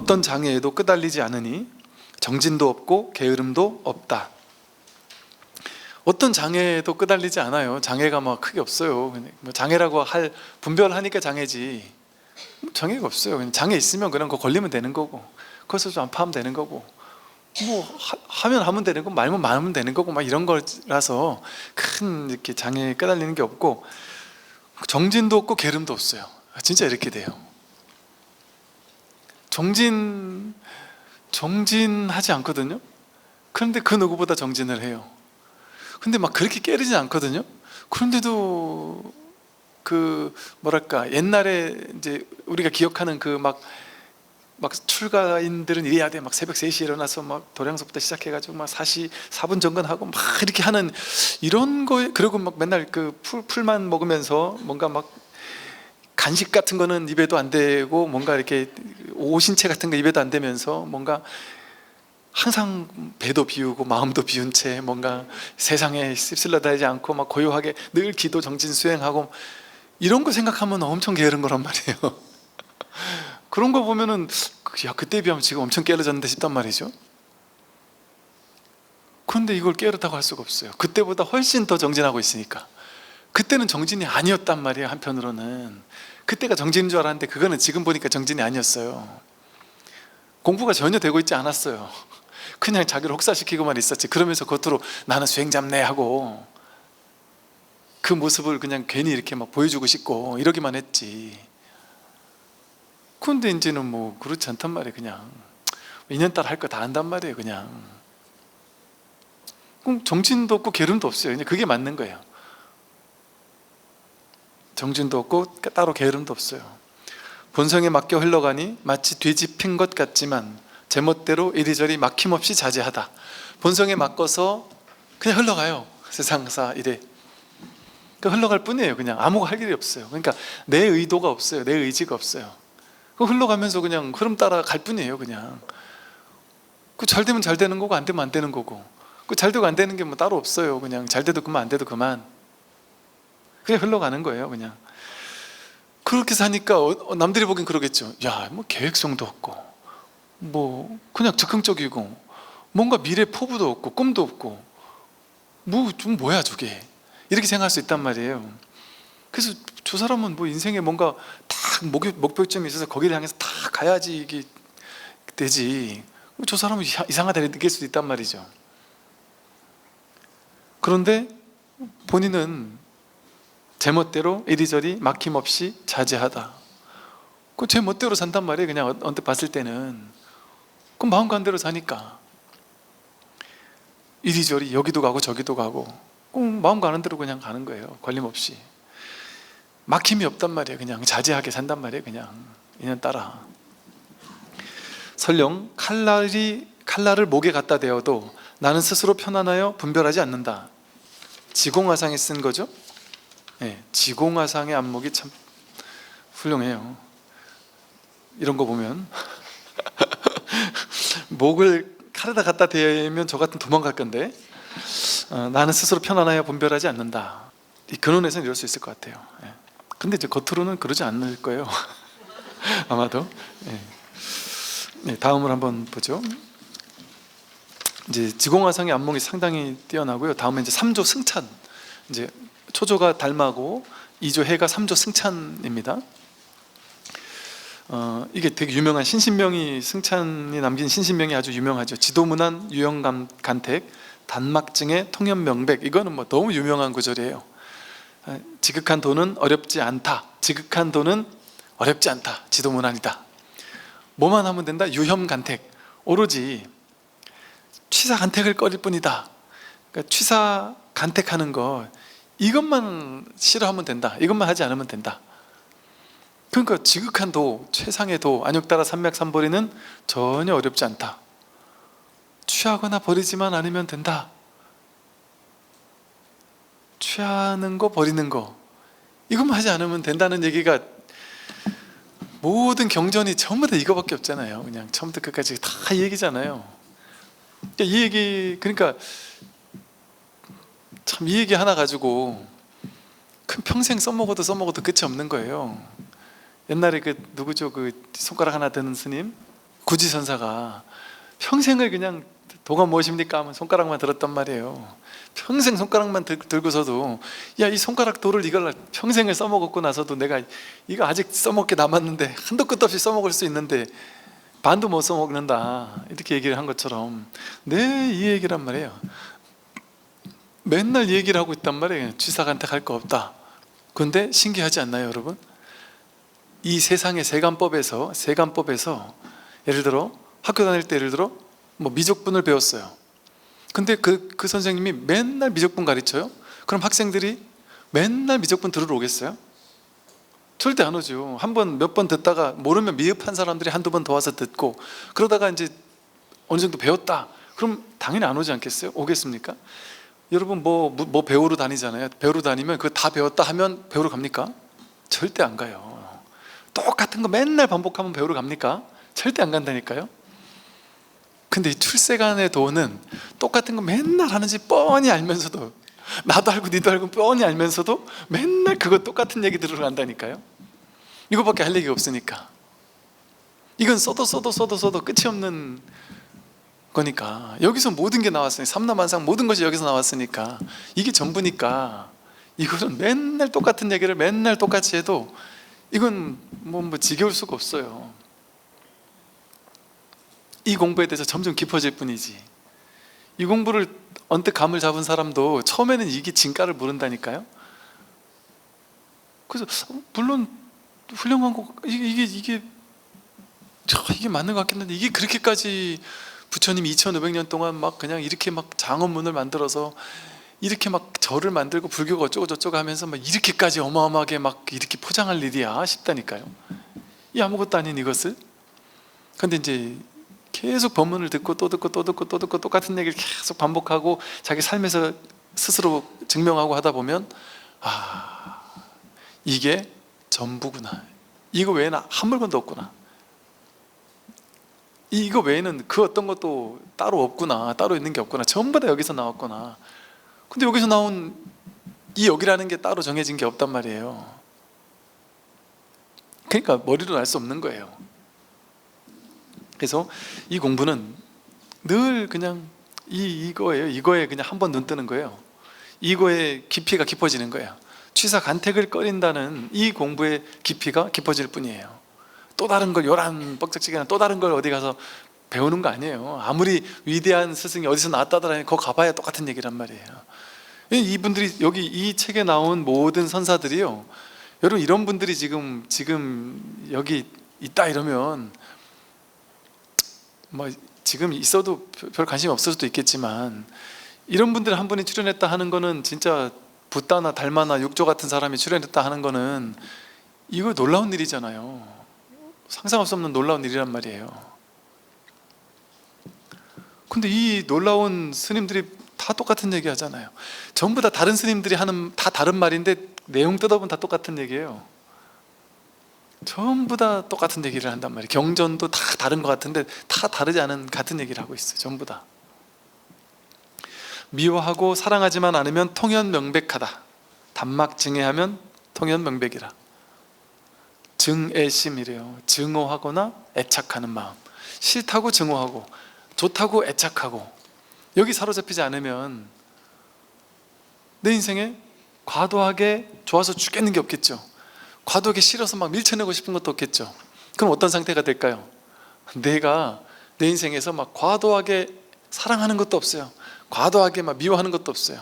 어떤 장애에도 끄달리지 않으니 정진도 없고 게으름도 없다. 어떤 장애에도 끄달리지 않아요. 장애가 막 크게 없어요. 뭐 장애라고 할 분별하니까 장애지 장애가 없어요. 그냥 장애 있으면 그런 거 걸리면 되는 거고, 거기서 좀 안파하면 되는 거고, 뭐 하면 하면 되는 거, 말면 말하면 되는 거고, 막 이런 거라서 큰 이렇게 장애에 끄달리는 게 없고, 정진도 없고 게으름도 없어요. 진짜 이렇게 돼요. 정진하지 않거든요. 그런데 그 누구보다 정진을 해요. 근데 막 그렇게 깨르진 않거든요. 그런데도 그 뭐랄까, 옛날에 이제 우리가 기억하는 그 막 출가인들은 이래야 돼, 막 새벽 3시에 일어나서 막 도량서부터 시작해가지고 막 4분 정근하고 막 이렇게 하는 이런 거에, 그리고 막 맨날 그 풀만 먹으면서 뭔가 막 간식 같은 거는 입에도 안 대고, 뭔가 이렇게 오신채 같은 거 입에도 안 대면서 뭔가 항상 배도 비우고 마음도 비운 채 뭔가 세상에 씁쓸러다니지 않고 막 고요하게 늘 기도 정진 수행하고, 이런 거 생각하면 엄청 게으른 거란 말이에요. 그런 거 보면은 야, 그때에 비하면 지금 엄청 게으르졌는데 싶단 말이죠. 그런데 이걸 게으르다고 할 수가 없어요. 그때보다 훨씬 더 정진하고 있으니까. 그때는 정진이 아니었단 말이에요. 한편으로는 그때가 정진인 줄 알았는데, 그거는 지금 보니까 정진이 아니었어요. 공부가 전혀 되고 있지 않았어요. 그냥 자기를 혹사시키고만 있었지. 그러면서 겉으로 나는 수행잡네 하고 그 모습을 그냥 괜히 이렇게 막 보여주고 싶고 이러기만 했지. 근데 이제는 뭐 그렇지 않단 말이에요. 그냥 인연따라 할 거 다 한단 말이에요. 그냥 그럼 정진도 없고 게으름도 없어요. 그냥 그게 맞는 거예요. 정진도 없고 따로 게으름도 없어요. 본성에 맡겨 흘러가니 마치 뒤집힌 것 같지만 제멋대로 이리저리 막힘없이 자제하다. 본성에 맡겨서 그냥 흘러가요. 세상사 이래 흘러갈 뿐이에요. 그냥 아무 할 일이 없어요. 그러니까 내 의도가 없어요. 내 의지가 없어요. 흘러가면서 그냥 흐름 따라 갈 뿐이에요. 그냥 잘 되면 잘 되는 거고, 안 되면 안 되는 거고, 잘 되고 안 되는 게 뭐 따로 없어요. 그냥 잘 돼도 그만, 안 돼도 그만, 그냥 흘러가는 거예요. 그냥 그렇게 사니까 남들이 보기엔 그러겠죠. 야, 뭐 계획성도 없고, 뭐 그냥 즉흥적이고, 뭔가 미래 포부도 없고 꿈도 없고, 뭐 좀 뭐야 저게, 이렇게 생각할 수 있단 말이에요. 그래서 저 사람은 뭐 인생에 뭔가 딱 목표점이 있어서 거기를 향해서 다 가야지 이게 되지, 저 사람은 이상하다 느낄 수도 있단 말이죠. 그런데 본인은 제멋대로 이리저리 막힘없이 자제하다. 제 멋대로 산단 말이에요. 그냥 언뜻 봤을 때는. 그럼 마음 가는 대로 사니까 이리저리 여기도 가고 저기도 가고, 마음 가는 대로 그냥 가는 거예요. 걸림없이. 막힘이 없단 말이에요. 그냥 자제하게 산단 말이에요. 그냥 인연 따라. 설령 칼날을 목에 갖다 대어도 나는 스스로 편안하여 분별하지 않는다. 지공화상에 쓴 거죠. 네, 지공화상의 안목이 참 훌륭해요. 이런 거 보면 목을 칼에다 갖다 대면 저 같은 도망갈 건데, 나는 스스로 편안하여 분별하지 않는다. 이 근원에서는 이럴 수 있을 것 같아요. 네. 근데 이제 겉으로는 그러지 않을 거예요. 아마도. 네. 네, 다음을 한번 보죠. 이제 지공화상의 안목이 상당히 뛰어나고요. 다음에 이제 3조 승찬. 이제 초조가 달마고 2조 해가 3조 승찬입니다. 이게 되게 유명한 신신명이, 승찬이 남긴 신신명이 아주 유명하죠. 지도문안 유형간택 단막증의 통연명백. 이거는 뭐 너무 유명한 구절이에요. 지극한 도는 어렵지 않다. 지극한 도는 어렵지 않다. 지도문안이다. 뭐만 하면 된다? 유혐간택. 오로지 취사간택을 꺼릴 뿐이다. 그러니까 취사간택하는 거, 이것만 싫어하면 된다. 이것만 하지 않으면 된다. 그러니까 지극한 도, 최상의 도, 안욕따라 삼맥삼보리는 전혀 어렵지 않다. 취하거나 버리지만 않으면 된다. 취하는 거 버리는 거, 이것만 하지 않으면 된다는 얘기가, 모든 경전이 전부 다 이거밖에 없잖아요. 그냥 처음부터 끝까지 다 이 얘기잖아요. 이 얘기, 그러니까 참 이 얘기 하나 가지고 큰 평생 써먹어도 끝이 없는 거예요. 옛날에 그 누구죠? 그 손가락 하나 드는 스님, 구지선사가 평생을 그냥 도가 무엇입니까? 하면 손가락만 들었단 말이에요. 평생 손가락만 들고서도 야, 이 손가락 도를 이걸 평생을 써먹었고 나서도 내가 이거 아직 써먹게 남았는데 한도 끝도 없이 써먹을 수 있는데 반도 못 써먹는다, 이렇게 얘기를 한 것처럼 이 얘기란 말이에요. 맨날 이 얘기를 하고 있단 말이에요. 취사간택할 거 없다. 그런데 신기하지 않나요, 여러분? 이 세상의 세간법에서 예를 들어 학교 다닐 때 예를 들어 뭐 미적분을 배웠어요. 근데 그 선생님이 맨날 미적분 가르쳐요? 그럼 학생들이 맨날 미적분 들으러 오겠어요? 절대 안 오죠. 몇 번 듣다가 모르면 미흡한 사람들이 한두 번 더 와서 듣고 그러다가 이제 어느 정도 배웠다, 그럼 당연히 안 오지 않겠어요? 오겠습니까? 여러분 뭐 배우러 다니잖아요. 배우러 다니면 그거 다 배웠다 하면 배우러 갑니까? 절대 안 가요. 똑같은 거 맨날 반복하면 배우러 갑니까? 절대 안 간다니까요. 근데 이 출세간의 도는 똑같은 거 맨날 하는지 뻔히 알면서도, 나도 알고 니도 알고 뻔히 알면서도 맨날 그거 똑같은 얘기 들으러 간다니까요. 이거밖에 할 얘기가 없으니까. 이건 써도 끝이 없는 거니까. 여기서 모든 게 나왔으니, 삼라만상 모든 것이 여기서 나왔으니까 이게 전부니까 이거는 맨날 똑같은 얘기를 맨날 똑같이 해도 이건 뭐 지겨울 수가 없어요. 이 공부에 대해서 점점 깊어질 뿐이지, 이 공부를 언뜻 감을 잡은 사람도 처음에는 이게 진가를 모른다니까요. 그래서 물론 훌륭한 거, 이게 맞는 것 같긴 한데 이게 그렇게까지 부처님이 2500년 동안 막 그냥 이렇게 막 장엄문을 만들어서 이렇게 막 절을 만들고 불교가 어쩌고 저쩌고 하면서 막 이렇게까지 어마어마하게 막 이렇게 포장할 일이야 싶다니까요. 이 아무것도 아닌 이것을. 근데 이제 계속 법문을 듣고 또 듣고 똑같은 얘기를 계속 반복하고 자기 삶에서 스스로 증명하고 하다 보면 이게 전부구나, 이거 외에는 한 물건도 없구나, 이거 외에는 그 어떤 것도 따로 없구나, 따로 있는 게 없구나, 전부 다 여기서 나왔구나. 근데 여기서 나온 이 여기라는 게 따로 정해진 게 없단 말이에요. 그러니까 머리로 알 수 없는 거예요. 그래서 이 공부는 늘 그냥 이거예요. 이거에 그냥 한번 눈 뜨는 거예요. 이거의 깊이가 깊어지는 거예요. 취사간택을 꺼린다는 이 공부의 깊이가 깊어질 뿐이에요. 또 다른 걸 요란 뻑적지근한 또 다른 걸 어디 가서 배우는 거 아니에요. 아무리 위대한 스승이 어디서 나왔다더라 거 가봐야 똑같은 얘기란 말이에요. 이분들이 여기 이 책에 나온 모든 선사들이요, 여러분 이런 분들이 지금 여기 있다 이러면 뭐 지금 있어도 별 관심이 없을 수도 있겠지만, 이런 분들 한 분이 출연했다 하는 거는 진짜 붓다나 달마나 육조 같은 사람이 출연했다 하는 거는 이거 놀라운 일이잖아요. 상상할 수 없는 놀라운 일이란 말이에요. 근데 이 놀라운 스님들이 다 똑같은 얘기 하잖아요. 전부 다 다른 스님들이 하는 다 다른 말인데 내용 뜯어보면 다 똑같은 얘기예요. 전부 다 똑같은 얘기를 한단 말이에요. 경전도 다 다른 것 같은데 다 다르지 않은 같은 얘기를 하고 있어요. 전부 다. 미워하고 사랑하지만 않으면 통연명백하다. 단막 증애하면 통연명백이라. 증애심이래요. 증오하거나 애착하는 마음. 싫다고 증오하고 좋다고 애착하고, 여기 사로잡히지 않으면 내 인생에 과도하게 좋아서 죽겠는 게 없겠죠. 과도하게 싫어서 막 밀쳐내고 싶은 것도 없겠죠. 그럼 어떤 상태가 될까요? 내가 내 인생에서 막 과도하게 사랑하는 것도 없어요. 과도하게 막 미워하는 것도 없어요.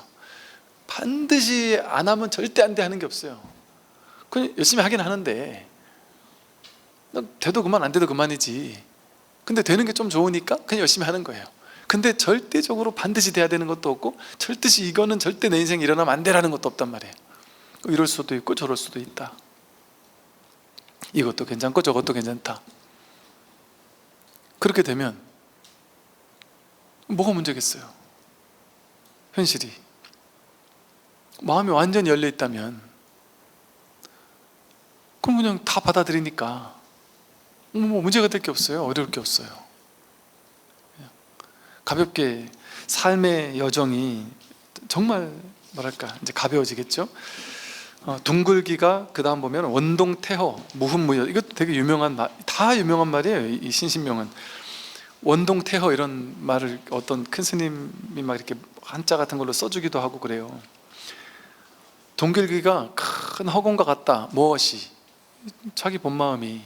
반드시 안 하면 절대 안 돼 하는 게 없어요. 그냥 열심히 하긴 하는데 돼도 그만 안 돼도 그만이지. 근데 되는 게 좀 좋으니까 그냥 열심히 하는 거예요. 근데 절대적으로 반드시 돼야 되는 것도 없고 절대시 이거는 절대 내 인생에 일어나면 안 되라는 것도 없단 말이에요. 이럴 수도 있고 저럴 수도 있다. 이것도 괜찮고 저것도 괜찮다. 그렇게 되면 뭐가 문제겠어요? 현실이 마음이 완전히 열려 있다면 그럼 그냥 다 받아들이니까 뭐 문제가 될 게 없어요. 어려울 게 없어요. 가볍게 삶의 여정이 정말 뭐랄까 이제 가벼워지겠죠. 둥글기가 그 다음 보면 원동태허 무흠무여, 이것도 되게 유명한 말, 다 유명한 말이에요. 이 신신명은 원동태허 이런 말을 어떤 큰 스님이 막 이렇게 한자 같은 걸로 써주기도 하고 그래요. 동글기가 큰 허공과 같다. 무엇이? 자기 본 마음이,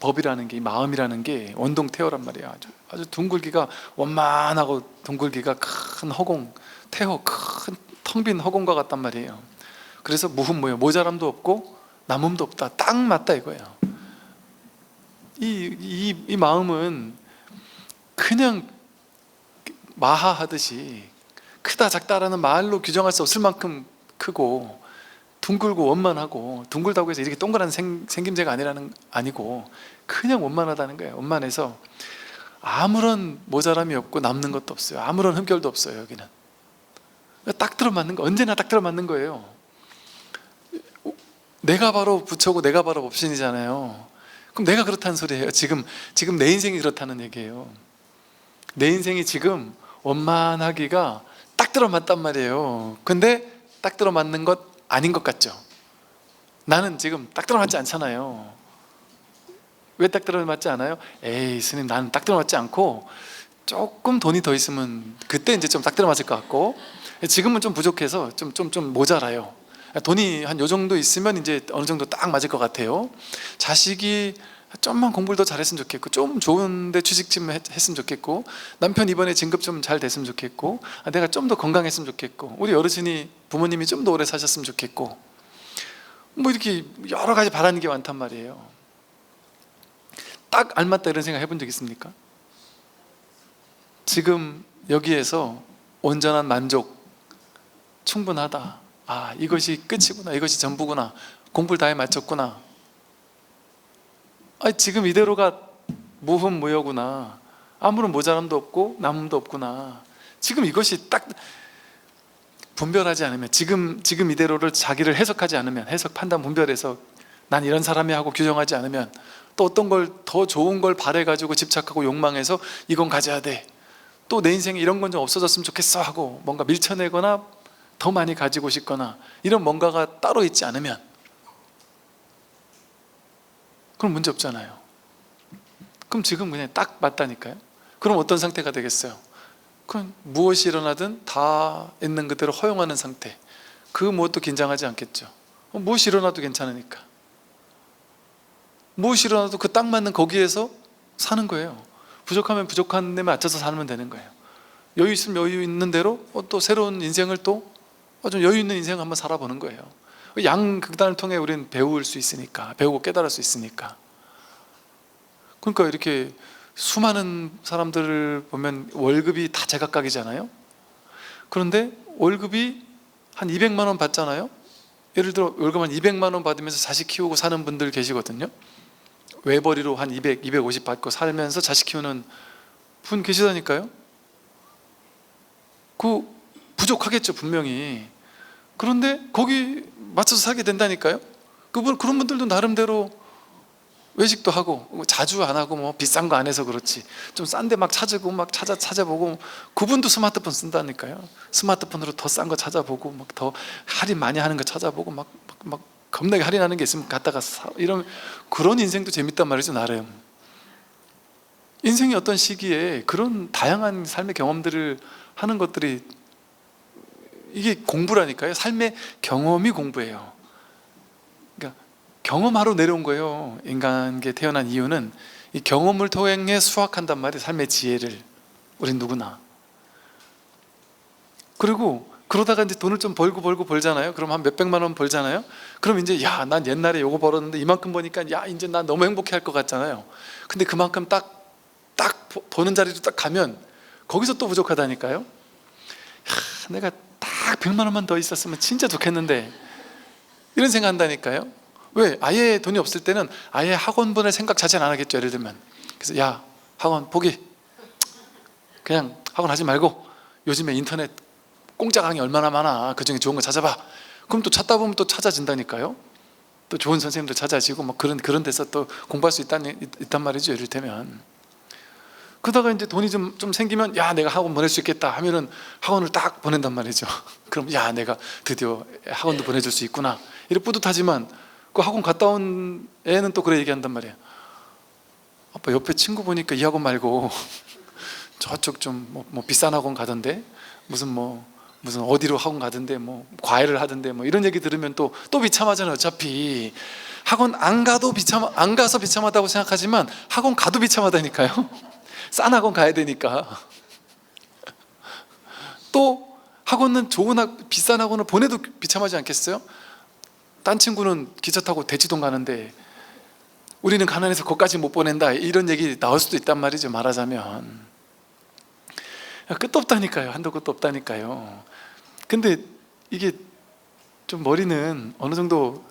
법이라는 게, 마음이라는 게 원동태허란 말이야. 아주 둥글기가 원만하고 둥글기가 큰 허공, 태허, 큰 텅 빈 허공과 같단 말이에요. 그래서 무흠무효, 모자람도 없고 남음도 없다. 딱 맞다 이거예요. 이 마음은 그냥 마하하듯이 크다 작다라는 말로 규정할 수 없을 만큼 크고 둥글고 원만하고, 둥글다고 해서 이렇게 동그란 생김새가 아니고 그냥 원만하다는 거예요. 원만해서 아무런 모자람이 없고 남는 것도 없어요. 아무런 흠결도 없어요. 여기는 딱 들어맞는 거, 언제나 딱 들어맞는 거예요. 내가 바로 부처고 내가 바로 법신이잖아요. 그럼 내가 그렇다는 소리예요. 지금 내 인생이 그렇다는 얘기예요. 내 인생이 지금 원만하기가 딱 들어맞단 말이에요. 근데 딱 들어맞는 것 아닌 것 같죠? 나는 지금 딱 들어맞지 않잖아요. 왜 딱 들어맞지 않아요? 에이 스님, 나는 딱 들어맞지 않고 조금 돈이 더 있으면 그때 이제 좀 딱 들어맞을 것 같고, 지금은 좀 부족해서 좀 모자라요. 돈이 한 요 정도 있으면 이제 어느 정도 딱 맞을 것 같아요. 자식이 좀만 공부를 더 잘했으면 좋겠고, 좀 좋은데 취직 좀 했으면 좋겠고, 남편 이번에 진급 좀 잘 됐으면 좋겠고, 내가 좀 더 건강했으면 좋겠고, 우리 어르신이, 부모님이 좀 더 오래 사셨으면 좋겠고, 뭐 이렇게 여러 가지 바라는 게 많단 말이에요. 딱 알맞다 이런 생각 해본 적 있습니까? 지금 여기에서 온전한 만족, 충분하다, 아 이것이 끝이구나, 이것이 전부구나, 공부를 다 해 마쳤구나, 아 지금 이대로가 무흠무효구나, 아무런 모자람도 없고 남음도 없구나, 지금 이것이 딱 분별하지 않으면, 지금 이대로를 자기를 해석하지 않으면, 해석 판단 분별해서 난 이런 사람이 하고 규정하지 않으면, 또 어떤 걸 더 좋은 걸 바래가지고 집착하고 욕망해서 이건 가져야 돼, 또 내 인생에 이런 건 좀 없어졌으면 좋겠어 하고 뭔가 밀쳐내거나 더 많이 가지고 싶거나 이런 뭔가가 따로 있지 않으면, 그럼 문제 없잖아요. 그럼 지금 그냥 딱 맞다니까요. 그럼 어떤 상태가 되겠어요? 그럼 무엇이 일어나든 다 있는 그대로 허용하는 상태. 그 무엇도 긴장하지 않겠죠. 무엇이 일어나도 괜찮으니까. 무엇이 일어나도 그 딱 맞는 거기에서 사는 거예요. 부족하면 부족한 데 맞춰서 살면 되는 거예요. 여유 있으면 여유 있는 대로 또 새로운 인생을 또 좀 여유 있는 인생을 한번 살아보는 거예요. 양극단을 통해 우리는 배울 수 있으니까, 배우고 깨달을 수 있으니까. 그러니까 이렇게 수많은 사람들을 보면 월급이 다 제각각이잖아요. 그런데 월급이 한 200만 원 받잖아요. 예를 들어 월급 한 200만 원 받으면서 자식 키우고 사는 분들 계시거든요. 외벌이로 한 200, 250 받고 살면서 자식 키우는 분 계시다니까요. 그 부족하겠죠 분명히. 그런데 거기 맞춰서 살게 된다니까요. 그런 분들도 나름대로 외식도 하고, 자주 안 하고 뭐 비싼 거 안 해서 그렇지, 좀 싼 데 막 찾고 막 찾아보고, 그분도 스마트폰 쓴다니까요. 스마트폰으로 더 싼 거 찾아보고, 막 더 할인 많이 하는 거 찾아보고, 막 겁나게 할인하는 게 있으면 갖다가 사, 이런, 그런 인생도 재밌단 말이죠. 나름 인생의 어떤 시기에 그런 다양한 삶의 경험들을 하는 것들이, 이게 공부라니까요. 삶의 경험이 공부예요. 그러니까 경험하러 내려온 거예요. 인간계 태어난 이유는 이 경험을 통해 수확한단 말이에요. 삶의 지혜를. 우린 누구나. 그리고 그러다가 이제 돈을 좀 벌잖아요. 그럼 한 몇백만 원 벌잖아요. 그럼 이제 야, 난 옛날에 요거 벌었는데 이만큼 버니까 야, 이제 난 너무 행복해 할 것 같잖아요. 근데 그만큼 딱 버는 자리로 딱 가면 거기서 또 부족하다니까요. 야, 내가 딱 100만 원만 더 있었으면 진짜 좋겠는데, 이런 생각 한다니까요. 왜? 아예 돈이 없을 때는 아예 학원 보낼 생각 자체는 안 하겠죠. 예를 들면, 그래서 야, 학원 포기, 그냥 학원 하지 말고 요즘에 인터넷 공짜 강의 얼마나 많아, 그 중에 좋은 거 찾아봐. 그럼 또 찾다 보면 또 찾아진다니까요. 또 좋은 선생님도 찾아지고 막 그런 데서 또 공부할 수 있단 말이죠. 예를 들면. 그러다가 이제 돈이 좀 생기면 야, 내가 학원 보낼 수 있겠다 하면은 학원을 딱 보낸단 말이죠. 그럼 야, 내가 드디어 학원도 보내줄 수 있구나, 이렇게 뿌듯하지만, 그 학원 갔다 온 애는 또 그래 얘기한단 말이에요. 아빠 옆에 친구 보니까 이 학원 말고 저쪽 좀 뭐 비싼 학원 가던데, 무슨 어디로 학원 가던데, 뭐 과외를 하던데, 뭐 이런 얘기 들으면 또 비참하잖아요. 어차피 학원 안 가서 비참하다고 생각하지만 학원 가도 비참하다니까요. 싼 학원 가야 되니까. 또 학원은 비싼 학원을 보내도 비참하지 않겠어요? 딴 친구는 기차 타고 대치동 가는데 우리는 가난해서 거기까지 못 보낸다, 이런 얘기 나올 수도 있단 말이죠. 말하자면 끝도 없다니까요. 한도 끝도 없다니까요. 근데 이게 좀 머리는 어느 정도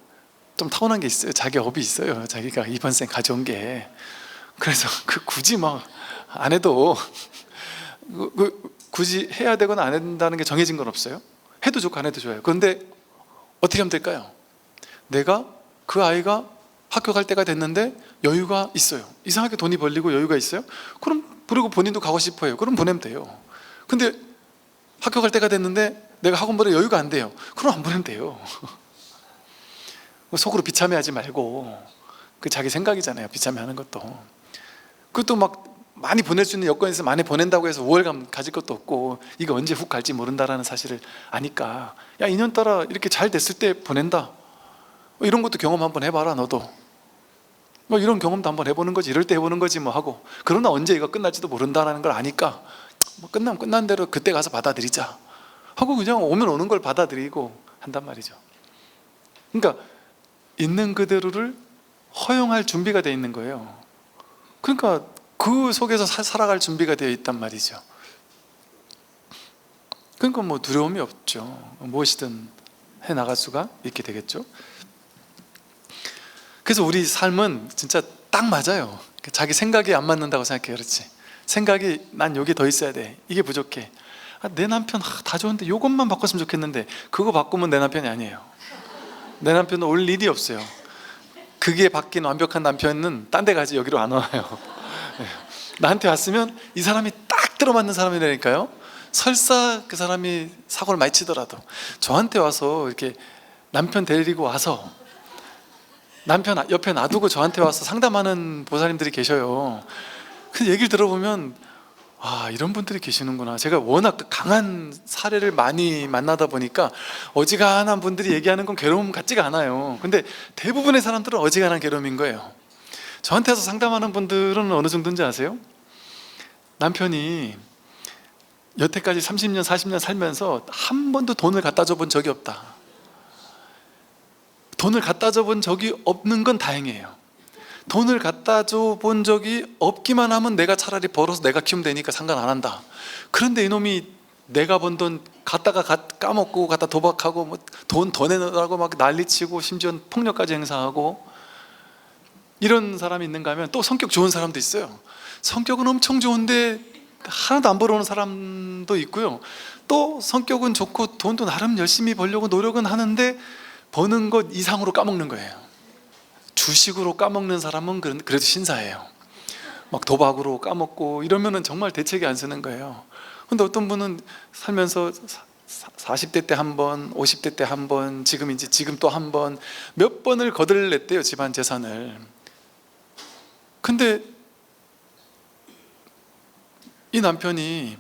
좀 타고난 게 있어요. 자기 업이 있어요. 자기가 이번 생 가져온 게. 그래서 굳이 막 안 해도 굳이 해야 되거나 안 한다는 게 정해진 건 없어요. 해도 좋고 안 해도 좋아요. 그런데 어떻게 하면 될까요? 내가 그 아이가 학교 갈 때가 됐는데 여유가 있어요. 이상하게 돈이 벌리고 여유가 있어요. 그리고 본인도 가고 싶어요. 그럼 보내면 돼요. 근데 학교 갈 때가 됐는데 내가 학원 보낼 여유가 안 돼요. 그럼 안 보내면 돼요. 속으로 비참해하지 말고. 그 자기 생각이잖아요. 비참해하는 것도. 그것도 막 많이 보낼 수 있는 여건이 있어서 많이 보낸다고 해서 우월감 가질 것도 없고, 이거 언제 훅 갈지 모른다라는 사실을 아니까, 야, 인연따라 이렇게 잘 됐을 때 보낸다, 이런 것도 경험 한번 해봐라. 너도 뭐 이런 경험도 한번 해보는 거지. 이럴 때 해보는 거지 뭐 하고. 그러나 언제 이거 끝날지도 모른다라는 걸 아니까 뭐 끝나면 끝난 대로 그때 가서 받아들이자 하고 그냥 오면 오는 걸 받아들이고 한단 말이죠. 그러니까 있는 그대로를 허용할 준비가 되어 있는 거예요. 그러니까 그 속에서 살아갈 준비가 되어 있단 말이죠. 그러니까 뭐 두려움이 없죠. 무엇이든 해나갈 수가 있게 되겠죠. 그래서 우리 삶은 진짜 딱 맞아요. 자기 생각이 안 맞는다고 생각해요. 그렇지? 생각이 난 여기 더 있어야 돼, 이게 부족해. 내 남편 다 좋은데 이것만 바꿨으면 좋겠는데, 그거 바꾸면 내 남편이 아니에요. 내 남편은 올 일이 없어요. 그게 바뀐 완벽한 남편은 딴 데 가지 여기로 안 와요. 나한테 왔으면 이 사람이 딱 들어맞는 사람이라니까요. 설사 그 사람이 사고를 많이 치더라도 저한테 와서 이렇게 남편 데리고 와서 남편 옆에 놔두고 저한테 와서 상담하는 보살님들이 계셔요. 그 얘기를 들어보면 이런 분들이 계시는구나. 제가 워낙 강한 사례를 많이 만나다 보니까 어지간한 분들이 얘기하는 건 괴로움 같지가 않아요. 근데 대부분의 사람들은 어지간한 괴로움인 거예요. 저한테 와서 상담하는 분들은 어느 정도인지 아세요? 남편이 여태까지 30년 40년 살면서 한 번도 돈을 갖다 줘 본 적이 없다. 돈을 갖다 줘 본 적이 없는 건 다행이에요. 돈을 갖다 줘 본 적이 없기만 하면 내가 차라리 벌어서 내가 키우면 되니까 상관 안 한다. 그런데 이놈이 내가 번 돈 갖다가 까먹고 갖다 도박하고 뭐 돈 더 내놓으라고 막 난리치고 심지어 폭력까지 행사하고, 이런 사람이 있는가 하면 또 성격 좋은 사람도 있어요. 성격은 엄청 좋은데 하나도 안 벌어오는 사람도 있고요. 또 성격은 좋고 돈도 나름 열심히 벌려고 노력은 하는데 버는 것 이상으로 까먹는 거예요. 주식으로 까먹는 사람은 그래도 신사예요. 막 도박으로 까먹고 이러면은 정말 대책이 안 쓰는 거예요. 근데 어떤 분은 살면서 40대 때 한 번, 50대 때 한 번, 지금 또 한 번, 몇 번을 거들냈대요, 집안 재산을. 근데 이 남편이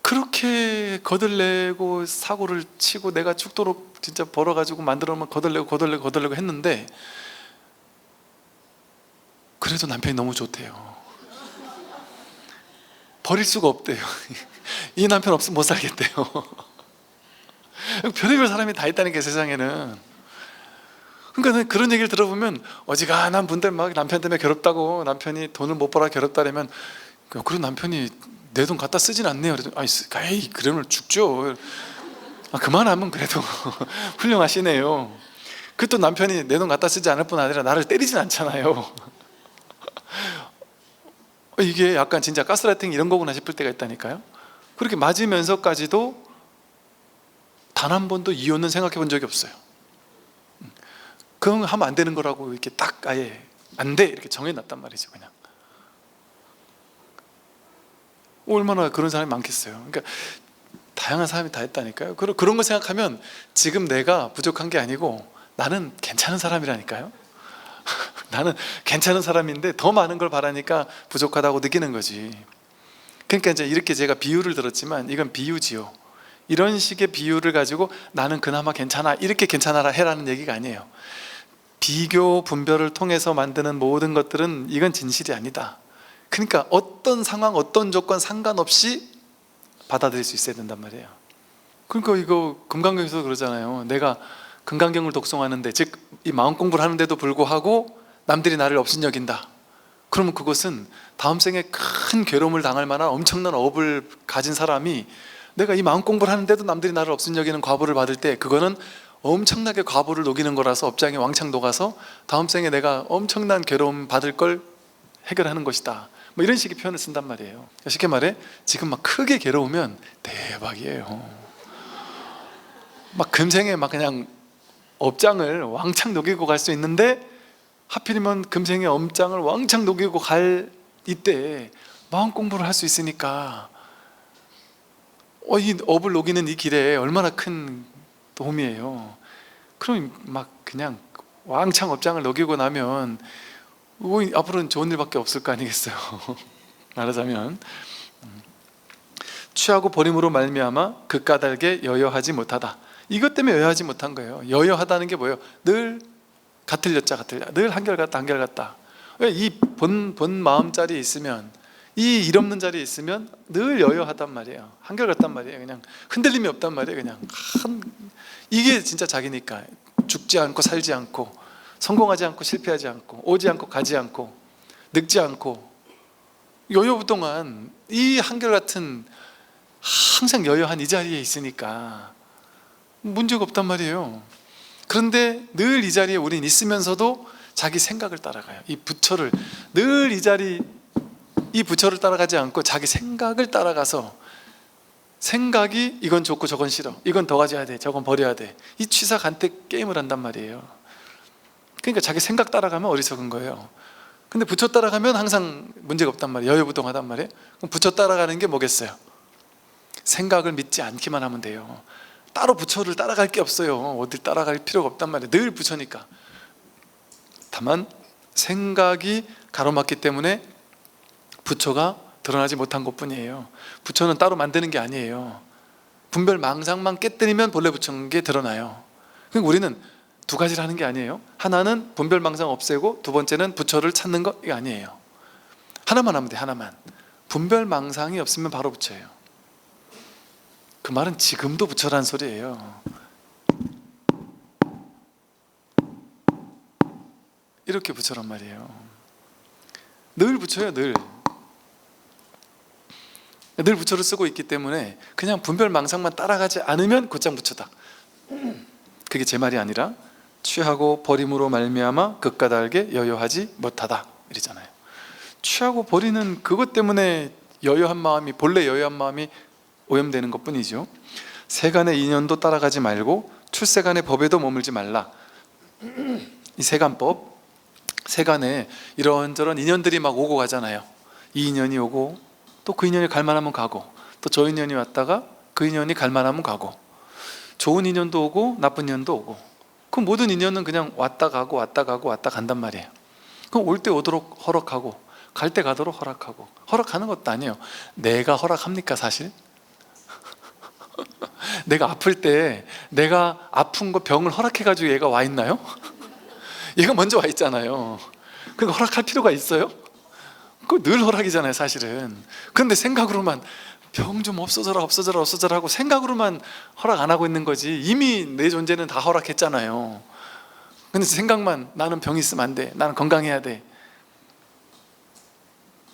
그렇게 거들내고 사고를 치고 내가 죽도록 진짜 벌어가지고 만들어놓으면 거들내고 했는데 그래도 남편이 너무 좋대요. 버릴 수가 없대요. 이 남편 없으면 못 살겠대요. 별의별 사람이 다 있다는 게 세상에는. 그러니까 그런 얘기를 들어보면 어지간한 분들 막 남편 때문에 괴롭다고, 남편이 돈을 못 벌어 괴롭다라면, 그런 남편이 내 돈 갖다 쓰진 않네요. 에이, 그러면 죽죠. 그만하면 그래도 훌륭하시네요. 또 남편이 내 돈 갖다 쓰지 않을 뿐 아니라 나를 때리진 않잖아요. 이게 약간 진짜 가스라이팅 이런 거구나 싶을 때가 있다니까요. 그렇게 맞으면서까지도 단 한 번도 이혼은 생각해 본 적이 없어요. 그건 하면 안 되는 거라고 이렇게 딱 아예 안 돼 이렇게 정해놨단 말이죠. 그냥 얼마나 그런 사람이 많겠어요. 그러니까 다양한 사람이 다 있다니까요. 그런 거 생각하면 지금 내가 부족한 게 아니고 나는 괜찮은 사람이라니까요. 나는 괜찮은 사람인데 더 많은 걸 바라니까 부족하다고 느끼는 거지. 그러니까 이제 이렇게 제가 비유를 들었지만 이건 비유지요. 이런 식의 비유를 가지고 나는 그나마 괜찮아, 이렇게 괜찮아라 해라는 얘기가 아니에요. 비교 분별을 통해서 만드는 모든 것들은 이건 진실이 아니다. 그러니까 어떤 상황, 어떤 조건 상관없이 받아들일 수 있어야 된단 말이에요. 그러니까 이거 금강경에서 그러잖아요. 내가 금강경을 독송하는데, 즉 이 마음 공부를 하는데도 불구하고 남들이 나를 업신 여긴다. 그러면 그것은 다음 생에 큰 괴로움을 당할 만한 엄청난 업을 가진 사람이, 내가 이 마음 공부를 하는데도 남들이 나를 업신 여기는 과보를 받을 때 그거는 엄청나게 과보를 녹이는 거라서 업장이 왕창 녹아서 다음 생에 내가 엄청난 괴로움 받을 걸 해결하는 것이다. 뭐 이런 식의 표현을 쓴단 말이에요. 쉽게 말해, 지금 막 크게 괴로우면 대박이에요. 막 금생에 막 그냥 업장을 왕창 녹이고 갈 수 있는데, 하필이면 금생에 업장을 왕창 녹이고 갈 이때 마음 공부를 할 수 있으니까 이 업을 녹이는 이 길에 얼마나 큰 도움이에요. 그럼 막 그냥 왕창 업장을 녹이고 나면 앞으로는 좋은 일밖에 없을 거 아니겠어요. 말하자면 취하고 버림으로 말미암아 그 까닭에 여여하지 못하다. 이것 때문에 여여하지 못한 거예요. 여여하다는 게 뭐예요? 늘 같을 여자 같을 야, 늘 한결같다 한결같다. 이 본 마음자리에 있으면, 이 일 없는 자리에 있으면 늘 여여하단 말이에요. 한결같단 말이에요. 그냥 흔들림이 없단 말이에요. 그냥 이게 진짜 자기니까. 죽지 않고 살지 않고, 성공하지 않고 실패하지 않고, 오지 않고 가지 않고, 늙지 않고, 여여부동안 이 한결같은 항상 여여한 이 자리에 있으니까 문제가 없단 말이에요. 그런데 늘 이 자리에 우린 있으면서도 자기 생각을 따라가요. 이 부처를 늘 이 부처를 따라가지 않고 자기 생각을 따라가서, 생각이 이건 좋고 저건 싫어, 이건 더 가져야 돼, 저건 버려야 돼, 이 취사간택 게임을 한단 말이에요. 그러니까 자기 생각 따라가면 어리석은 거예요. 근데 부처 따라가면 항상 문제가 없단 말이에요. 여유부동하단 말이에요. 그럼 부처 따라가는 게 뭐겠어요? 생각을 믿지 않기만 하면 돼요. 따로 부처를 따라갈 게 없어요. 어딜 따라갈 필요가 없단 말이에요. 늘 부처니까. 다만 생각이 가로막기 때문에 부처가 드러나지 못한 것뿐이에요. 부처는 따로 만드는 게 아니에요. 분별 망상만 깨뜨리면 본래 부처인 게 드러나요. 그러니까 우리는 두 가지를 하는 게 아니에요. 하나는 분별 망상 없애고, 두 번째는 부처를 찾는 거, 이게 아니에요. 하나만 하면 돼. 하나만. 분별 망상이 없으면 바로 부처예요. 그 말은 지금도 부처란 소리예요. 이렇게 부처란 말이에요. 늘 부처예요. 늘 부처를 쓰고 있기 때문에 그냥 분별 망상만 따라가지 않으면 곧장 부처다. 그게 제 말이 아니라 취하고 버림으로 말미암아 그 까닭에 여여하지 못하다 이러잖아요. 취하고 버리는 그것 때문에 여여한 마음이, 본래 여여한 마음이 오염되는 것뿐이죠. 세간의 인연도 따라가지 말고 출세간의 법에도 머물지 말라. 이 세간법, 세간에 이런저런 인연들이 막 오고 가잖아요. 이 인연이 오고 또 그 인연이 갈 만하면 가고, 또 저 인연이 왔다가 그 인연이 갈 만하면 가고, 좋은 인연도 오고 나쁜 인연도 오고, 그 모든 인연은 그냥 왔다 가고 왔다 가고 왔다 간단 말이에요. 그럼 올 때 오도록 허락하고 갈 때 가도록 허락하고, 허락하는 것도 아니에요. 내가 허락합니까 사실? 내가 아플 때 내가 아픈 거 병을 허락해가지고 얘가 와 있나요? 얘가 먼저 와 있잖아요. 그러니까 허락할 필요가 있어요? 그거 늘 허락이잖아요 사실은. 그런데 생각으로만 병 좀 없어져라 없어져라 없어져라 하고 생각으로만 허락 안 하고 있는 거지, 이미 내 존재는 다 허락했잖아요. 근데 생각만, 나는 병이 있으면 안 돼, 나는 건강해야 돼,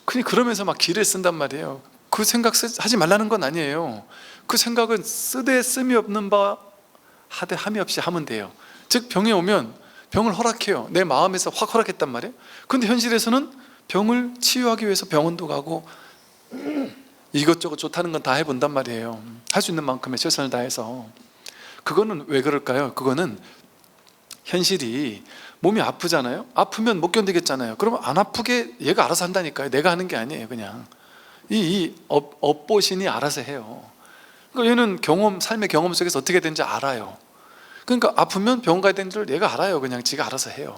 그러면서 막 기를 쓴단 말이에요. 그 생각 하지 말라는 건 아니에요. 그 생각은 쓰되 씀이 없는 바 하되 함이 없이 하면 돼요. 즉 병이 오면 병을 허락해요. 내 마음에서 확 허락했단 말이에요. 그런데 현실에서는 병을 치유하기 위해서 병원도 가고 이것저것 좋다는 건 다 해본단 말이에요. 할 수 있는 만큼의 최선을 다해서. 그거는 왜 그럴까요? 그거는 현실이, 몸이 아프잖아요. 아프면 못 견디겠잖아요. 그러면 안 아프게 얘가 알아서 한다니까요. 내가 하는 게 아니에요. 그냥 이 업보신이 알아서 해요. 그러니까 얘는 삶의 경험 속에서 어떻게 되는지 알아요. 그러니까 아프면 병원 가야 되는 줄 얘가 알아요. 그냥 지가 알아서 해요.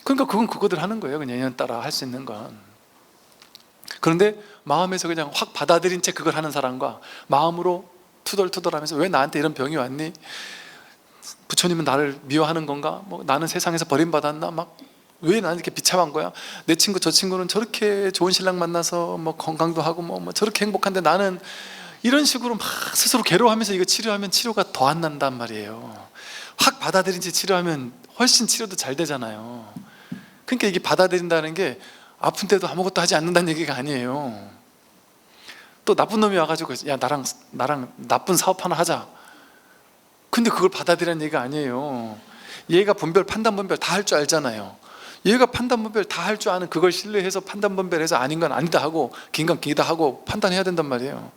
그러니까 그건 그거들 하는 거예요. 그냥 인연 따라 할 수 있는 건. 그런데 마음에서 그냥 확 받아들인 채 그걸 하는 사람과 마음으로 투덜투덜하면서 왜 나한테 이런 병이 왔니? 부처님은 나를 미워하는 건가? 뭐 나는 세상에서 버림받았나? 막 왜 나는 이렇게 비참한 거야? 내 친구 저 친구는 저렇게 좋은 신랑 만나서 뭐 건강도 하고 뭐 저렇게 행복한데 나는 이런 식으로 막 스스로 괴로워하면서 이거 치료하면 치료가 더 안 난단 말이에요. 확 받아들인 채 치료하면 훨씬 치료도 잘 되잖아요. 그러니까 이게 받아들인다는 게 아픈데도 아무것도 하지 않는다는 얘기가 아니에요. 또 나쁜 놈이 와가지고 야 나랑 나쁜 사업 하나 하자. 근데 그걸 받아들이는 얘기가 아니에요. 얘가 분별 판단 분별 다 할 줄 알잖아요. 얘가 판단 분별 다 할 줄 아는 그걸 신뢰해서 판단 분별해서 아닌 건 아니다 하고 긴 건 기다 하고 판단해야 된단 말이에요.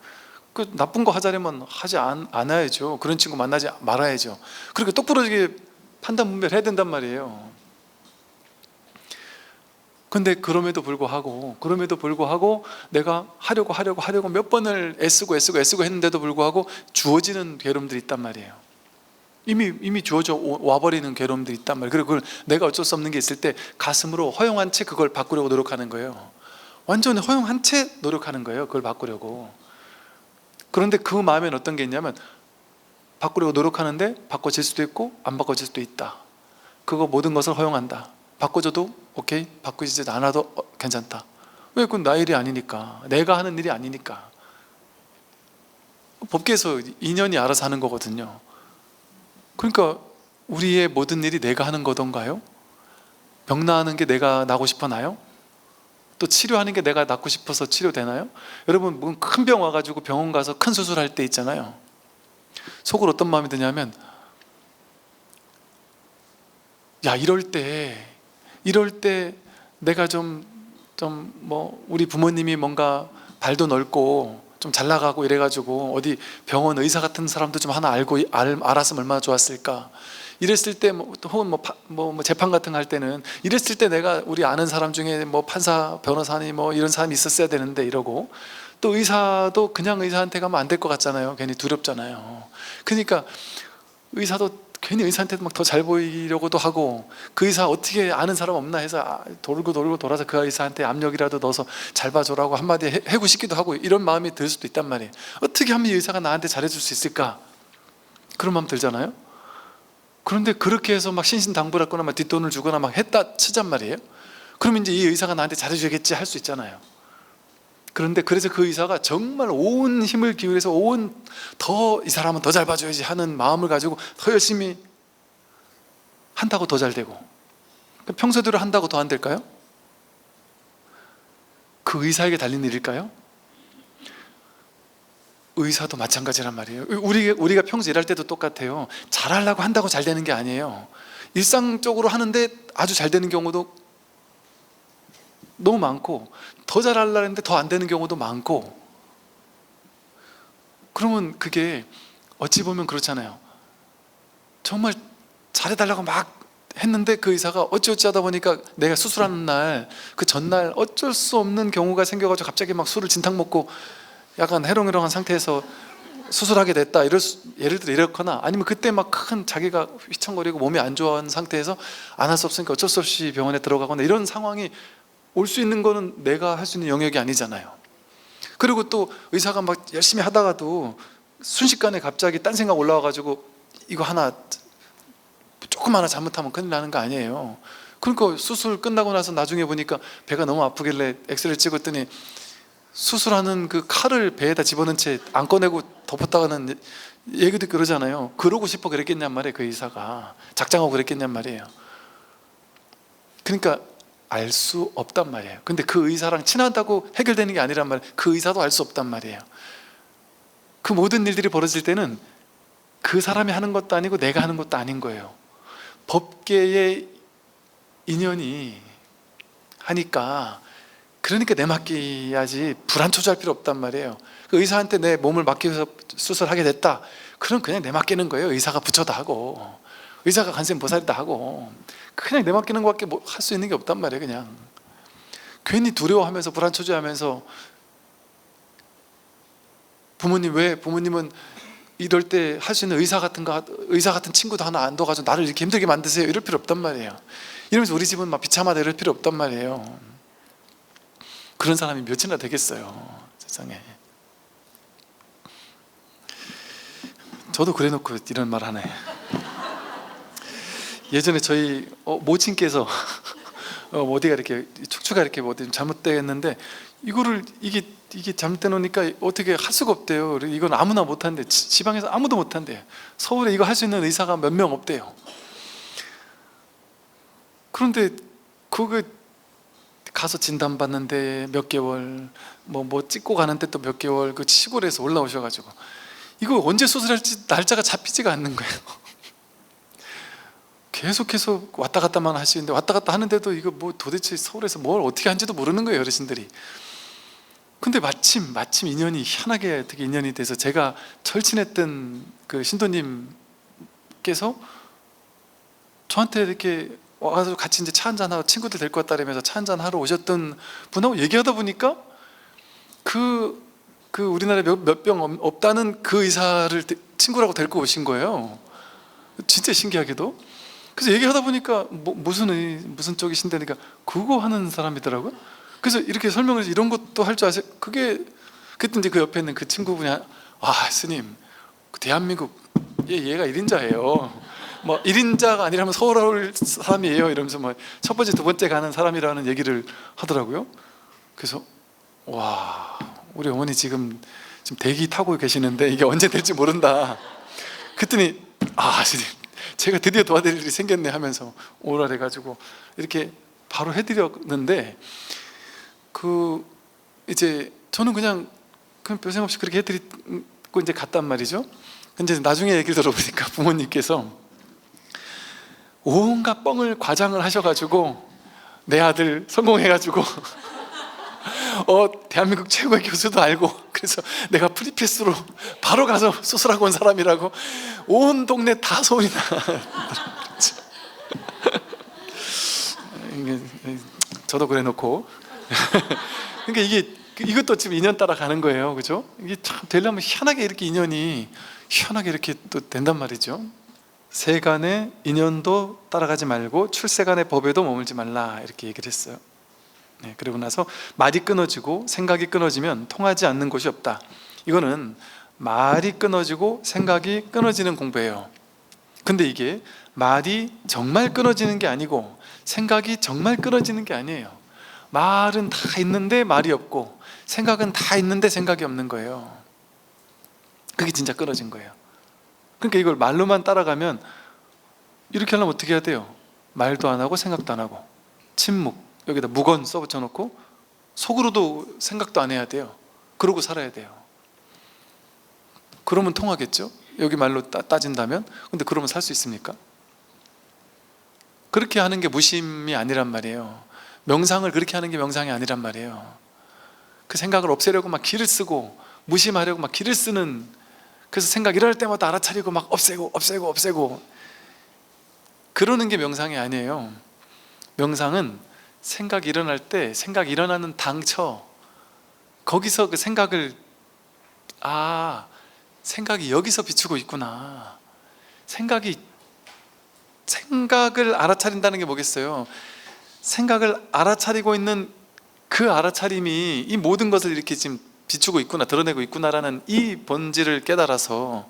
그 나쁜 거 하자려면 하지 않아야죠. 그런 친구 만나지 말아야죠. 그렇게 똑부러지게 판단 분별해야 된단 말이에요. 근데 그럼에도 불구하고 내가 하려고 몇 번을 애쓰고 했는데도 불구하고 주어지는 괴로움들이 있단 말이에요. 이미 주어져 와버리는 괴로움들이 있단 말이에요. 그리고 그걸 내가 어쩔 수 없는 게 있을 때 가슴으로 허용한 채 그걸 바꾸려고 노력하는 거예요. 완전히 허용한 채 노력하는 거예요. 그걸 바꾸려고. 그런데 그 마음에는 어떤 게 있냐면 바꾸려고 노력하는데 바꿔질 수도 있고 안 바꿔질 수도 있다. 그거 모든 것을 허용한다. 바꿔줘도 오케이, 바꾸지 않아도 괜찮다. 왜? 그건 나 일이 아니니까, 내가 하는 일이 아니니까. 법계에서 인연이 알아서 하는 거거든요. 그러니까 우리의 모든 일이 내가 하는 거던가요? 병 나는 게 내가 나고 싶어 나요? 또 치료하는 게 내가 낫고 싶어서 치료되나요? 여러분 큰 병 와가지고 병원 가서 큰 수술할 때 있잖아요. 속으로 어떤 마음이 드냐면 야 이럴 때 내가 뭐 우리 부모님이 뭔가 발도 넓고 좀 잘 나가고 이래가지고 어디 병원 의사 같은 사람도 좀 하나 알았으면 얼마나 좋았을까. 이랬을 때 혹은 뭐 재판 같은 거 할 때는 이랬을 때 내가 우리 아는 사람 중에 뭐 판사 변호사니 뭐 이런 사람이 있었어야 되는데 이러고, 또 의사도 그냥 의사한테 가면 안 될 것 같잖아요. 괜히 두렵잖아요. 그러니까 의사도 괜히 의사한테 막 더 잘 보이려고도 하고, 그 의사 어떻게 아는 사람 없나 해서 돌고 돌아서 그 의사한테 압력이라도 넣어서 잘 봐줘라고 한마디 해고 싶기도 하고, 이런 마음이 들 수도 있단 말이에요. 어떻게 하면 이 의사가 나한테 잘해줄 수 있을까? 그런 마음 들잖아요. 그런데 그렇게 해서 막 신신당부했거나 막 뒷돈을 주거나 막 했다 치잔 말이에요. 그러면 이제 이 의사가 나한테 잘해주겠지 할 수 있잖아요. 그런데 그래서 그 의사가 정말 온 힘을 기울여서 더 이 사람은 더 잘 봐줘야지 하는 마음을 가지고 더 열심히 한다고 더 잘 되고, 평소대로 한다고 더 안 될까요? 그 의사에게 달린 일일까요? 의사도 마찬가지란 말이에요. 우리가 평소 일할 때도 똑같아요. 잘하려고 한다고 잘 되는 게 아니에요. 일상적으로 하는데 아주 잘 되는 경우도 너무 많고, 더 잘하려고 했는데 더 안 되는 경우도 많고. 그러면 그게 어찌 보면 그렇잖아요. 정말 잘해달라고 막 했는데 그 의사가 어찌어찌 하다 보니까 내가 수술하는 날 그 전날 어쩔 수 없는 경우가 생겨가지고 갑자기 막 술을 진탕 먹고 약간 해롱해롱한 상태에서 수술하게 됐다, 예를 들어 이렇거나, 아니면 그때 막 큰 자기가 휘청거리고 몸이 안 좋아하는 상태에서 안 할 수 없으니까 어쩔 수 없이 병원에 들어가거나, 이런 상황이 올 수 있는 거는 내가 할 수 있는 영역이 아니잖아요. 그리고 또 의사가 막 열심히 하다가도 순식간에 갑자기 딴 생각 올라와가지고 이거 조금 하나 잘못하면 큰일 나는 거 아니에요. 그러니까 수술 끝나고 나서 나중에 보니까 배가 너무 아프길래 엑스레이 찍었더니 수술하는 그 칼을 배에다 집어넣은 채 안 꺼내고 덮었다가는 얘기도 그러잖아요. 그러고 싶어 그랬겠냔 말이에요. 그 의사가 작정하고 그랬겠냔 말이에요. 그러니까 알 수 없단 말이에요. 근데 그 의사랑 친하다고 해결되는 게 아니란 말이에요. 그 의사도 알 수 없단 말이에요. 그 모든 일들이 벌어질 때는 그 사람이 하는 것도 아니고 내가 하는 것도 아닌 거예요. 법계의 인연이 하니까, 그러니까 내 맡겨야지 불안초조할 필요 없단 말이에요. 그 의사한테 내 몸을 맡겨서 수술하게 됐다, 그럼 그냥 내 맡기는 거예요. 의사가 부처다 하고 의사가 간센보살이다 하고 그냥 내 맡기는 것밖에 할 수 있는 게 없단 말이에요. 그냥 괜히 두려워하면서 불안초조하면서 부모님은 이럴 때 할 수 있는 의사 같은 친구도 하나 안 둬가지고 나를 이렇게 힘들게 만드세요, 이럴 필요 없단 말이에요. 이러면서 우리 집은 막 비참하다 이럴 필요 없단 말이에요. 그런 사람이 몇이나 되겠어요, 세상에. 저도 그래놓고 이런 말 하네. 예전에 저희 모친께서 어디가 이렇게 척추가 이렇게 어디 잘못되었는데 이게 잘못돼 놓으니까 어떻게 할 수가 없대요. 이건 아무나 못한대. 지방에서 아무도 못한대요. 서울에 이거 할 수 있는 의사가 몇 명 없대요. 그런데 그거 가서 진단받는데 몇 개월, 뭐 찍고 가는데 또 몇 개월, 그 시골에서 올라오셔가지고 이거 언제 수술할지 날짜가 잡히지가 않는 거예요. 계속해서 왔다 갔다만 하시는데, 왔다 갔다 하는데도 이거 뭐 도대체 서울에서 뭘 어떻게 한지도 모르는 거예요, 어르신들이. 근데 마침 인연이 희한하게 어떻게 인연이 돼서, 제가 절친했던 그 신도님께서 저한테 이렇게 와서 같이 이제 차 한잔하고 친구들 데리고 왔다면서 차 한잔 하러 오셨던 분하고 얘기하다 보니까 그 우리나라에 몇 병 없다는 그 의사를 친구라고 데리고 오신 거예요. 진짜 신기하게도. 그래서 얘기하다 보니까 무슨 쪽이신다니까 그거 하는 사람이더라고요. 그래서 이렇게 설명을 해서 이런 것도 할 줄 아세요? 그때 이제 그 옆에 있는 그 친구분이 스님, 대한민국 얘가 1인자예요. 뭐 1인자가 아니라면 서울 올 사람이에요. 이러면서 뭐 첫 번째, 두 번째 가는 사람이라는 얘기를 하더라고요. 그래서 우리 어머니 지금 대기 타고 계시는데 이게 언제 될지 모른다. 그랬더니 스님, 제가 드디어 도와드릴 일이 생겼네 하면서 오라 해가지고 이렇게 바로 해드렸는데, 이제 저는 그냥 별 생각 없이 그렇게 해드리고 이제 갔단 말이죠. 근데 나중에 얘기를 들어보니까 부모님께서 온갖 뻥을 과장을 하셔가지고 내 아들 성공해가지고 대한민국 최고의 교수도 알고, 그래서 내가 프리패스로 바로 가서 수술하고 온 사람이라고 온 동네 다 소문이 나. 저도 그래 놓고 그러니까 이것도 지금 인연 따라 가는 거예요, 그죠? 이게 참 되려면 희한하게 이렇게 인연이 희한하게 이렇게 또 된단 말이죠. 세간의 인연도 따라가지 말고 출세간의 법에도 머물지 말라, 이렇게 얘기를 했어요. 네, 그리고 나서 말이 끊어지고 생각이 끊어지면 통하지 않는 곳이 없다. 이거는 말이 끊어지고 생각이 끊어지는 공부예요. 근데 이게 말이 정말 끊어지는 게 아니고 생각이 정말 끊어지는 게 아니에요. 말은 다 있는데 말이 없고, 생각은 다 있는데 생각이 없는 거예요. 그게 진짜 끊어진 거예요. 그러니까 이걸 말로만 따라가면, 이렇게 하려면 어떻게 해야 돼요? 말도 안 하고 생각도 안 하고 침묵, 여기다 무건 써붙여 놓고 속으로도 생각도 안 해야 돼요. 그러고 살아야 돼요. 그러면 통하겠죠? 여기 말로 따진다면. 근데 그러면 살 수 있습니까? 그렇게 하는 게 무심이 아니란 말이에요. 명상을 그렇게 하는 게 명상이 아니란 말이에요. 그 생각을 없애려고 막 기를 쓰고 무심하려고 막 기를 쓰는, 그래서 생각 일어날 때마다 알아차리고 막 없애고 그러는 게 명상이 아니에요. 명상은 생각이 일어날 때, 생각이 일어나는 당처, 거기서 그 생각을 생각이 여기서 비추고 있구나. 생각을 알아차린다는 게 뭐겠어요? 생각을 알아차리고 있는 그 알아차림이 이 모든 것을 이렇게 지금 비추고 있구나, 드러내고 있구나라는 이 본질을 깨달아서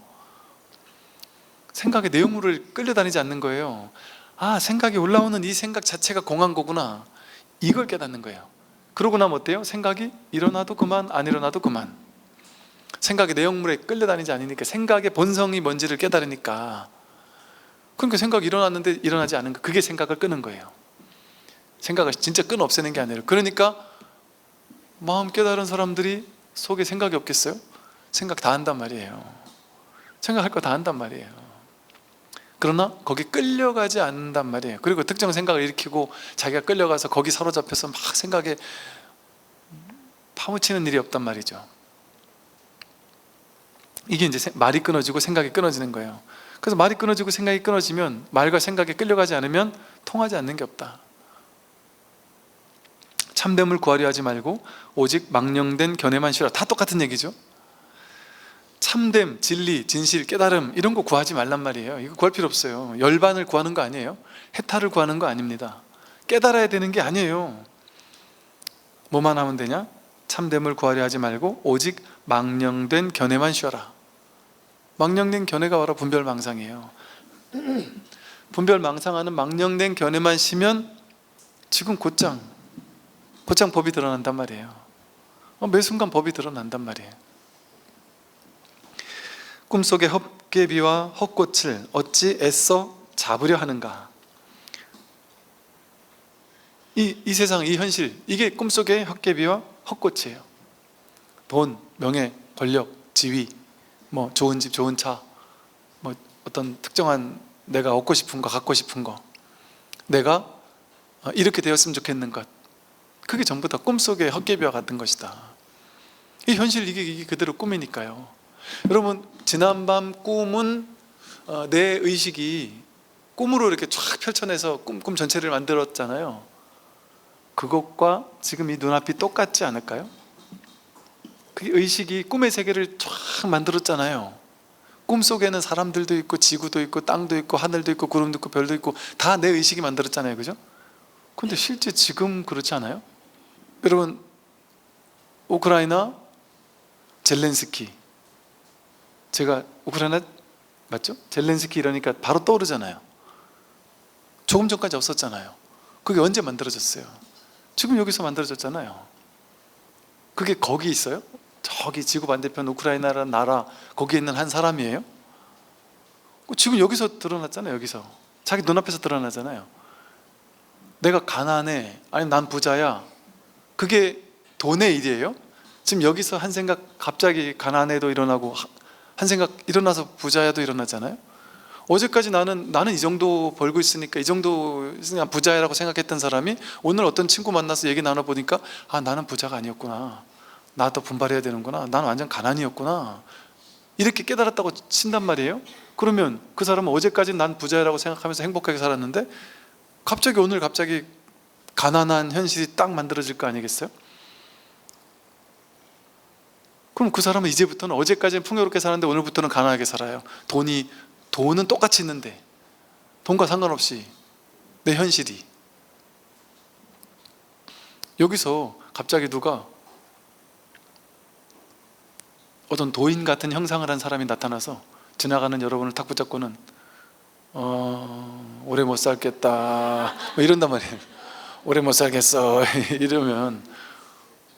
생각의 내용물을 끌려다니지 않는 거예요. 생각이 올라오는 이 생각 자체가 공한 거구나, 이걸 깨닫는 거예요. 그러고 나면 어때요? 생각이 일어나도 그만, 안 일어나도 그만. 생각의 내용물에 끌려다니지 않으니까, 생각의 본성이 뭔지를 깨달으니까. 그러니까 생각이 일어났는데 일어나지 않은 거, 그게 생각을 끄는 거예요. 생각을 진짜 끊어 없애는 게 아니라. 그러니까 마음 깨달은 사람들이 속에 생각이 없겠어요? 생각 다 한단 말이에요. 생각할 거 다 한단 말이에요. 그러나 거기 끌려가지 않는단 말이에요. 그리고 특정 생각을 일으키고 자기가 끌려가서 거기 사로잡혀서 막 생각에 파묻히는 일이 없단 말이죠. 이게 이제 말이 끊어지고 생각이 끊어지는 거예요. 그래서 말이 끊어지고 생각이 끊어지면, 말과 생각에 끌려가지 않으면 통하지 않는 게 없다. 참됨을 구하려 하지 말고 오직 망령된 견해만 쉬라. 다 똑같은 얘기죠. 참됨, 진리, 진실, 깨달음, 이런 거 구하지 말란 말이에요. 이거 구할 필요 없어요. 열반을 구하는 거 아니에요. 해탈을 구하는 거 아닙니다. 깨달아야 되는 게 아니에요. 뭐만 하면 되냐? 참됨을 구하려 하지 말고 오직 망령된 견해만 쉬어라. 망령된 견해가 바로 분별망상이에요. 분별망상하는 망령된 견해만 쉬면 지금 곧장 법이 드러난단 말이에요. 매 순간 법이 드러난단 말이에요. 꿈속의 헛개비와 헛꽃을 어찌 애써 잡으려 하는가? 이 세상, 이 현실, 이게 꿈속의 헛개비와 헛꽃이에요. 돈, 명예, 권력, 지위, 뭐 좋은 집, 좋은 차, 뭐 어떤 특정한 내가 얻고 싶은 거, 갖고 싶은 거, 내가 이렇게 되었으면 좋겠는 것, 그게 전부 다 꿈속의 헛개비와 같은 것이다. 이 현실, 이게 그대로 꿈이니까요. 여러분, 지난밤 꿈은 내 의식이 꿈으로 이렇게 쫙 펼쳐내서 꿈 전체를 만들었잖아요. 그것과 지금 이 눈앞이 똑같지 않을까요? 그 의식이 꿈의 세계를 쫙 만들었잖아요. 꿈속에는 사람들도 있고 지구도 있고 땅도 있고 하늘도 있고 구름도 있고 별도 있고 다 내 의식이 만들었잖아요. 그죠? 근데 실제 지금 그렇지 않아요? 여러분, 우크라이나 젤렌스키, 제가 우크라이나 맞죠? 젤렌스키 이러니까 바로 떠오르잖아요. 조금 전까지 없었잖아요. 그게 언제 만들어졌어요? 지금 여기서 만들어졌잖아요. 그게 거기 있어요? 저기 지구 반대편 우크라이나라는 나라, 거기에 있는 한 사람이에요? 지금 여기서 드러났잖아요. 여기서 자기 눈앞에서 드러나잖아요. 내가 가난해, 아니면 난 부자야, 그게 돈의 일이에요? 지금 여기서 한 생각, 갑자기 가난해도 일어나고 한 생각 일어나서 부자야도 일어나잖아요. 어제까지 나는 이 정도 벌고 있으니까 이 정도 있으니까 부자라고 생각했던 사람이 오늘 어떤 친구 만나서 얘기 나눠보니까 나는 부자가 아니었구나, 나도 분발해야 되는구나, 나는 완전 가난이었구나, 이렇게 깨달았다고 친단 말이에요. 그러면 그 사람은 어제까지 난 부자라고 생각하면서 행복하게 살았는데 갑자기 오늘 가난한 현실이 딱 만들어질 거 아니겠어요? 그럼 그 사람은 이제부터는 어제까지는 풍요롭게 살았는데 오늘부터는 가난하게 살아요. 돈은 똑같이 있는데, 돈과 상관없이 내 현실이. 여기서 갑자기 누가 어떤 도인 같은 형상을 한 사람이 나타나서 지나가는 여러분을 탁 붙잡고는 오래 못 살겠다 뭐 이런단 말이에요. 오래 못 살겠어 이러면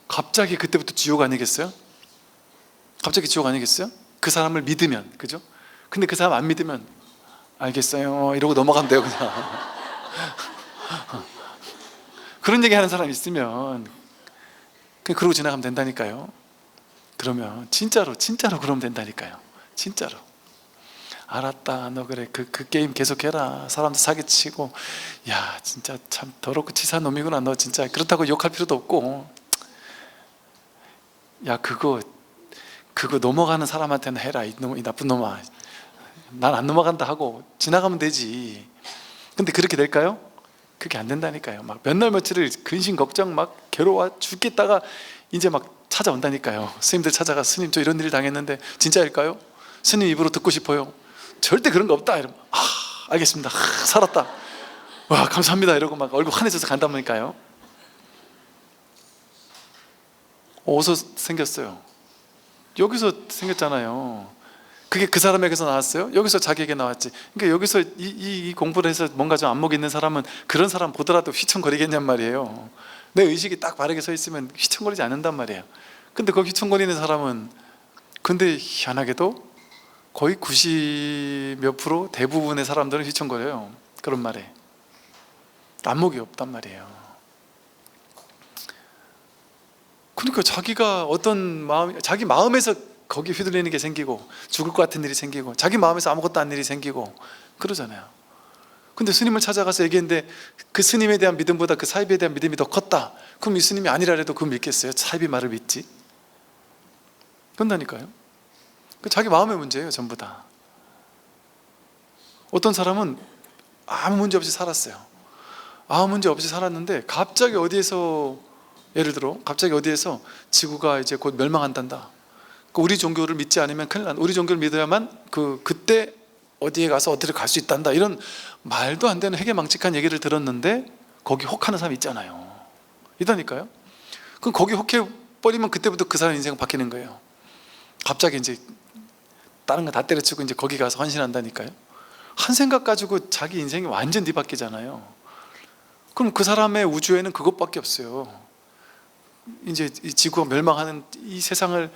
갑자기 그때부터 지옥 아니겠어요? 갑자기 지옥 아니겠어요? 그 사람을 믿으면, 그죠? 근데 그 사람 안 믿으면 알겠어요 이러고 넘어가면 돼요. 그냥 그런 얘기 하는 사람 있으면 그냥 그러고 지나가면 된다니까요. 그러면 진짜로 그러면 된다니까요. 진짜로. 알았다, 너 그래 그 게임 계속해라, 사람들 사기치고, 야 진짜 참 더럽고 치사한 놈이구나 너 진짜, 그렇다고 욕할 필요도 없고, 야 그거 넘어가는 사람한테는 해라, 이 나쁜 놈아, 난 안 넘어간다 하고 지나가면 되지. 근데 그렇게 될까요? 그게 안 된다니까요. 막 몇 날 며칠을 근심 걱정 막 괴로워 죽겠다가 이제 막 찾아온다니까요. 스님들 찾아가, 스님 저 이런 일 당했는데 진짜일까요? 스님 입으로 듣고 싶어요. 절대 그런 거 없다 이러면 알겠습니다, 살았다, 와 감사합니다 이러고 막 얼굴 환해져서 간다니까요. 어디서 생겼어요? 여기서 생겼잖아요. 그게 그 사람에게서 나왔어요? 여기서 자기에게 나왔지. 그러니까 여기서 이 공부를 해서 뭔가 좀 안목이 있는 사람은 그런 사람 보더라도 휘청거리겠냔 말이에요. 내 의식이 딱 바르게 서 있으면 휘청거리지 않는단 말이에요. 근데 거기 휘청거리는 사람은, 근데 희한하게도 거의 90 몇 프로 대부분의 사람들은 휘청거려요. 그런 말에 안목이 없단 말이에요. 그러니까 자기가 어떤 마음, 자기 마음에서 거기 휘둘리는 게 생기고, 죽을 것 같은 일이 생기고, 자기 마음에서 아무것도 아닌 일이 생기고 그러잖아요. 근데 스님을 찾아가서 얘기했는데 그 스님에 대한 믿음보다 그 사이비에 대한 믿음이 더 컸다. 그럼 이 스님이 아니라 해도 그거 믿겠어요? 사이비 말을 믿지? 그런다니까요. 자기 마음의 문제예요, 전부 다. 어떤 사람은 아무 문제 없이 살았어요. 아무 문제 없이 살았는데 갑자기 어디에서, 예를 들어 갑자기 어디에서 지구가 이제 곧 멸망한단다, 우리 종교를 믿지 않으면 큰일 난다, 우리 종교를 믿어야만 그때 어디에 가서 어디를 갈 수 있단다, 이런 말도 안 되는 해괴망측한 얘기를 들었는데 거기 혹하는 사람이 있잖아요. 이다니까요. 그럼 거기 혹해 버리면 그때부터 그 사람 인생은 바뀌는 거예요. 갑자기 이제 다른 거 다 때려치고 이제 거기 가서 헌신한다니까요. 한 생각 가지고 자기 인생이 완전 뒤바뀌잖아요. 그럼 그 사람의 우주에는 그것밖에 없어요. 이제 이 지구가 멸망하는 이 세상을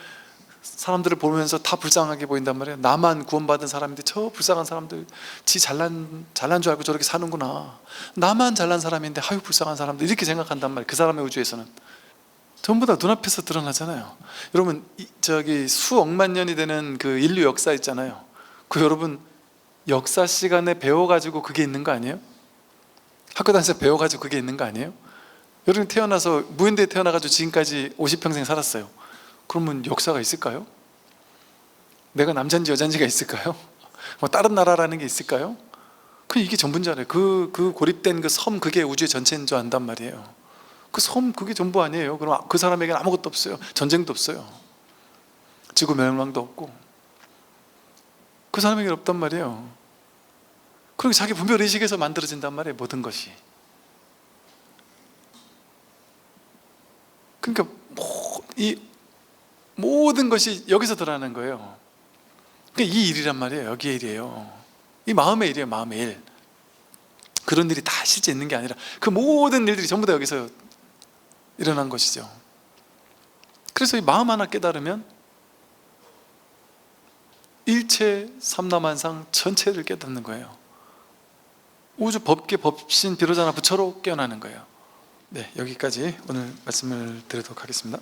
사람들을 보면서 다 불쌍하게 보인단 말이에요. 나만 구원받은 사람인데 저 불쌍한 사람들 지 잘난 줄 알고 저렇게 사는구나. 나만 잘난 사람인데 아유 불쌍한 사람들 이렇게 생각한단 말이에요. 그 사람의 우주에서는 전부 다 눈앞에서 드러나잖아요. 여러분 저기 수억만 년이 되는 그 인류 역사 있잖아요. 그 여러분 역사 시간에 배워가지고 그게 있는 거 아니에요? 학교 다니면서 배워가지고 그게 있는 거 아니에요? 여러분 태어나서 무인대에 태어나가지고 지금까지 50평생 살았어요. 그러면 역사가 있을까요? 내가 남자인지 여자인지가 있을까요? 뭐 다른 나라라는 게 있을까요? 이게 전부잖아요. 그 고립된 그 섬 그게 우주의 전체인 줄 안단 말이에요. 그 섬 그게 전부 아니에요. 그럼 그 사람에게는 아무것도 없어요. 전쟁도 없어요. 지구 멸망도 없고 그 사람에게는 없단 말이에요. 그리고 자기 분별의식에서 만들어진단 말이에요. 모든 것이. 그러니까 이 모든 것이 여기서 드러나는 거예요. 그러니까 이 일이란 말이에요. 여기의 일이에요. 이 마음의 일이에요. 마음의 일. 그런 일이 다 실제 있는 게 아니라 그 모든 일들이 전부 다 여기서 일어난 것이죠. 그래서 이 마음 하나 깨달으면 일체 삼라만상 전체를 깨닫는 거예요. 우주 법계 법신 비로자나 부처로 깨어나는 거예요. 네, 여기까지 오늘 말씀을 드리도록 하겠습니다.